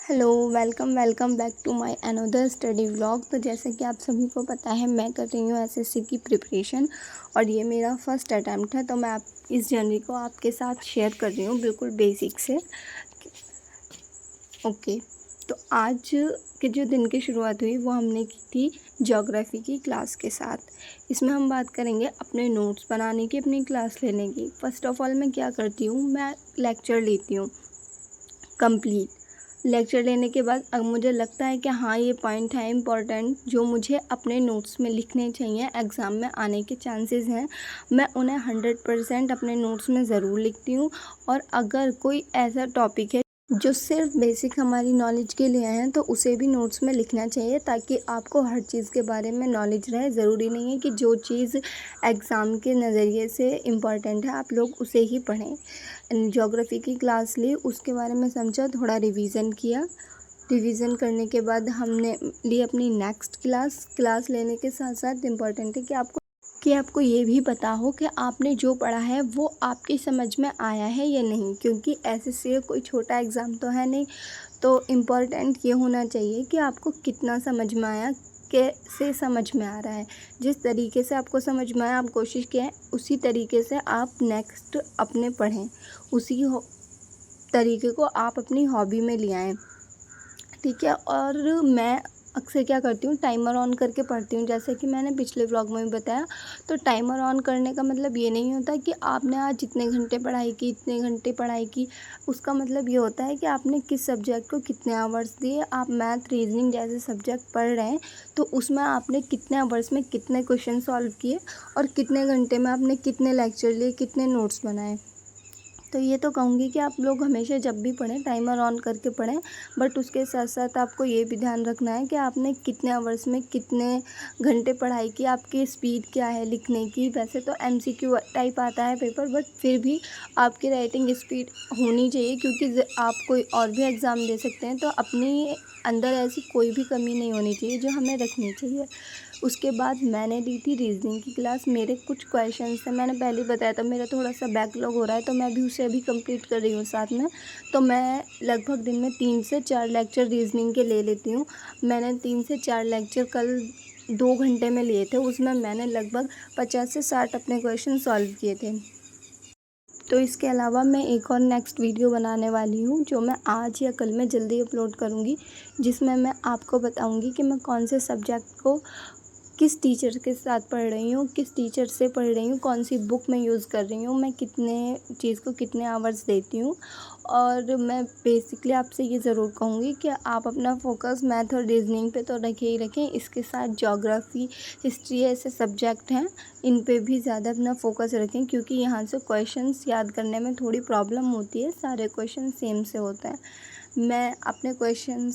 Hello, welcome back to my another study vlog. तो जैसे कि आप सभी को पता है, मैं कर रही हूँ एसएससी की प्रिपरेशन और ये मेरा फर्स्ट अटैम्प्ट है। तो मैं आप इस जर्नी को आपके साथ शेयर कर रही हूँ बिल्कुल बेसिक से। ओके, तो आज के जो दिन की शुरुआत हुई वो हमने की थी ज्योग्राफी की क्लास के साथ। इसमें हम बात करेंगे अपने नोट्स बनाने की, अपनी क्लास लेने की। फ़र्स्ट ऑफ़ ऑल मैं क्या करती हूँ, मैं लेक्चर लेती हूँ कंप्लीट। लेक्चर लेने के बाद अब मुझे लगता है कि हाँ, ये पॉइंट है इम्पॉर्टेंट जो मुझे अपने नोट्स में लिखने चाहिए, एग्ज़ाम में आने के चांसेस हैं। मैं उन्हें 100% अपने नोट्स में ज़रूर लिखती हूँ। और अगर कोई ऐसा टॉपिक है जो सिर्फ बेसिक हमारी नॉलेज के लिए हैं तो उसे भी नोट्स में लिखना चाहिए, ताकि आपको हर चीज़ के बारे में नॉलेज रहे। ज़रूरी नहीं है कि जो चीज़ एग्ज़ाम के नज़रिए से इम्पॉर्टेंट है आप लोग उसे ही पढ़ें। ज्योग्राफी की क्लास ली, उसके बारे में समझा, थोड़ा रिवीजन किया। रिवीजन करने के बाद हमने ली अपनी नेक्स्ट क्लास लेने के साथ साथ इम्पॉर्टेंट है कि आपको ये भी पता हो कि आपने जो पढ़ा है वो आपकी समझ में आया है या नहीं, क्योंकि एसएससी कोई छोटा एग्ज़ाम तो है नहीं। तो इम्पॉर्टेंट ये होना चाहिए कि आपको कितना समझ में आया, कैसे समझ में आ रहा है। जिस तरीके से आपको समझ में आया, आप कोशिश किए उसी तरीके से आप नेक्स्ट अपने पढ़ें, उसी तरीके को आप अपनी हॉबी में ले आएँ। ठीक है। और मैं अक्सर क्या करती हूँ, टाइमर ऑन करके पढ़ती हूँ। जैसे कि मैंने पिछले व्लॉग में भी बताया, तो टाइमर ऑन करने का मतलब ये नहीं होता कि आपने आज इतने घंटे पढ़ाई की, इतने घंटे पढ़ाई की। उसका मतलब ये होता है कि आपने किस सब्जेक्ट को कितने आवर्स दिए। आप मैथ, रीजनिंग जैसे सब्जेक्ट पढ़ रहे हैं तो उसमें आपने कितने आवर्स में कितने क्वेश्चन सॉल्व किए और कितने घंटे में आपने कितने लेक्चर लिए, कितने नोट्स बनाए। तो ये तो कहूँगी कि आप लोग हमेशा जब भी पढ़ें टाइमर ऑन करके पढ़ें। बट उसके साथ साथ आपको ये भी ध्यान रखना है कि आपने कितने आवर्स में कितने घंटे पढ़ाई की, आपकी स्पीड क्या है लिखने की। वैसे तो एमसीक्यू टाइप आता है पेपर, बट फिर भी आपकी राइटिंग स्पीड होनी चाहिए, क्योंकि आप कोई और भी एग्ज़ाम दे सकते हैं। तो अपनी अंदर ऐसी कोई भी कमी नहीं होनी चाहिए जो हमें रखनी चाहिए। उसके बाद मैंने ली थी रीजनिंग की क्लास। मेरे कुछ क्वेश्चन थे, मैंने पहले ही बताया था मेरा थोड़ा सा बैकलॉग हो रहा है, तो मैं भी उसे अभी कंप्लीट कर रही हूँ साथ में। तो मैं लगभग दिन में 3 से 4 लेक्चर रीजनिंग के ले लेती हूँ। मैंने 3 से 4 लेक्चर कल 2 घंटे में लिए थे। उसमें मैंने लगभग 50 से 60 अपने क्वेश्चन सॉल्व किए थे। तो इसके अलावा मैं एक और नेक्स्ट वीडियो बनाने वाली हूँ जो मैं आज या कल में जल्दी अपलोड करूँगी, जिसमें मैं आपको बताऊँगी कि मैं कौन से सब्जेक्ट को किस टीचर के साथ पढ़ रही हूँ, किस टीचर से पढ़ रही हूँ, कौन सी बुक मैं यूज़ कर रही हूँ, मैं कितने चीज़ को कितने आवर्स देती हूँ। और मैं बेसिकली आपसे ये ज़रूर कहूँगी कि आप अपना फोकस मैथ और रीजनिंग पे तो रखें ही रखें, इसके साथ ज्योग्राफी, हिस्ट्री ऐसे सब्जेक्ट हैं, इन पे भी ज़्यादा अपना फोकस रखें, क्योंकि यहाँ से क्वेश्चंस याद करने में थोड़ी प्रॉब्लम होती है। सारे क्वेश्चन सेम से होते हैं। मैं अपने क्वेश्चंस